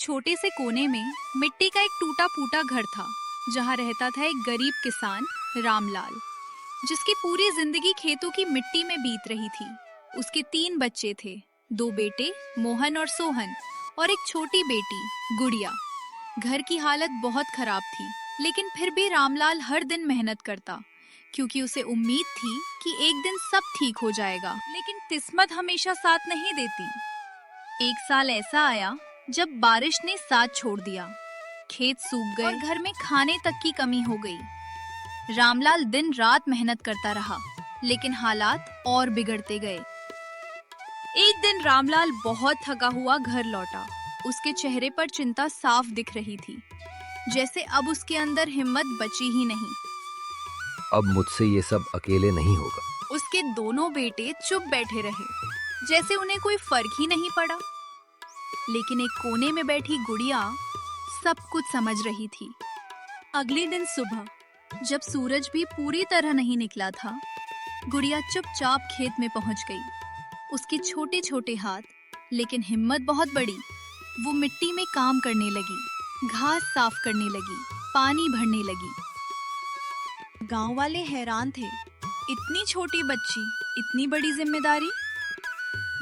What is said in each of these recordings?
छोटे से कोने में मिट्टी का एक टूटा फूटा घर था, जहाँ रहता था एक गरीब किसान रामलाल, जिसकी पूरी जिंदगी खेतों की मिट्टी में बीत रही थी। उसके 3 बच्चे थे, 2 बेटे मोहन और सोहन और एक छोटी बेटी गुड़िया। घर की हालत बहुत खराब थी, लेकिन फिर भी रामलाल हर दिन मेहनत करता, क्योंकि उसे उम्मीद थी कि एक दिन सब ठीक हो जाएगा। लेकिन किस्मत हमेशा साथ नहीं देती। एक साल ऐसा आया जब बारिश ने साथ छोड़ दिया, खेत सूख गए और घर में खाने तक की कमी हो गई। रामलाल दिन रात मेहनत करता रहा, लेकिन हालात और बिगड़ते गए। एक दिन रामलाल बहुत थका हुआ घर लौटा। उसके चेहरे पर चिंता साफ दिख रही थी, जैसे अब उसके अंदर हिम्मत बची ही नहीं। अब मुझसे ये सब अकेले नहीं होगा। उसके दोनों बेटे चुप बैठे रहे, जैसे उन्हें कोई फर्क ही नहीं पड़ा। लेकिन एक कोने में बैठी गुड़िया सब कुछ समझ रही थी। अगले दिन सुबह, जब सूरज भी पूरी तरह नहीं निकला था, गुड़िया चुपचाप खेत में पहुंच गई। उसके छोटे छोटे हाथ, लेकिन हिम्मत बहुत बड़ी। वो मिट्टी में काम करने लगी, घास साफ करने लगी, पानी भरने लगी। गांव वाले हैरान थे, इतनी छोटी बच्ची, इतनी बड़ी जिम्मेदारी।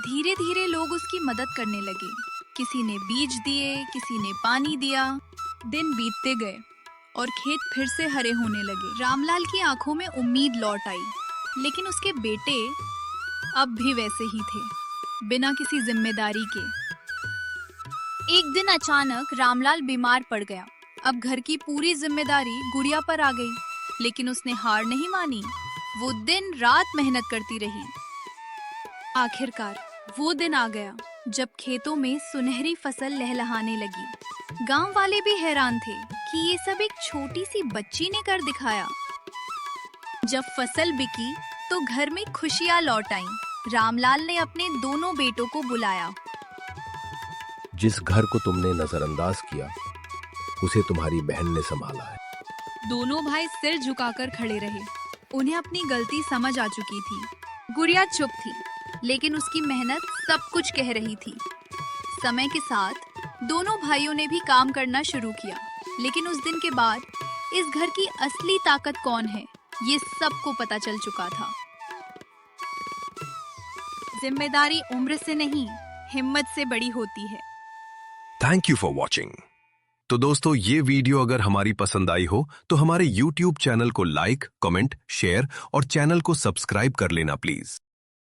धीरे धीरे लोग उसकी मदद करने लगे। किसी ने बीज दिए, किसी ने पानी दिया। दिन बीतते गए और खेत फिर से हरे होने लगे। रामलाल की आंखों में उम्मीद लौट आई, लेकिन उसके बेटे अब भी वैसे ही थे, बिना किसी जिम्मेदारी के। एक दिन अचानक रामलाल बीमार पड़ गया। अब घर की पूरी जिम्मेदारी गुड़िया पर आ गई, लेकिन उसने हार नहीं मानी। वो दिन रात मेहनत करती रही। आखिरकार वो दिन आ गया जब खेतों में सुनहरी फसल लहलहाने लगी। गांव वाले भी हैरान थे कि ये सब एक छोटी सी बच्ची ने कर दिखाया। जब फसल बिकी तो घर में खुशियां लौट आईं। रामलाल ने अपने दोनों बेटों को बुलाया। जिस घर को तुमने नजरअंदाज किया, उसे तुम्हारी बहन ने संभाला है। दोनों भाई सिर झुकाकर खड़े रहे। उन्हें अपनी गलती समझ आ चुकी थी। गुड़िया चुप थी, लेकिन उसकी मेहनत सब कुछ कह रही थी। समय के साथ दोनों भाइयों ने भी काम करना शुरू किया, लेकिन उस दिन के बाद इस घर की असली ताकत कौन है, ये सबको पता चल चुका था। जिम्मेदारी उम्र से नहीं, हिम्मत से बड़ी होती है। Thank you for watching. तो दोस्तों, ये वीडियो अगर हमारी पसंद आई हो तो हमारे YouTube चैनल को लाइक, कमेंट, शेयर और चैनल को सब्सक्राइब कर लेना प्लीज।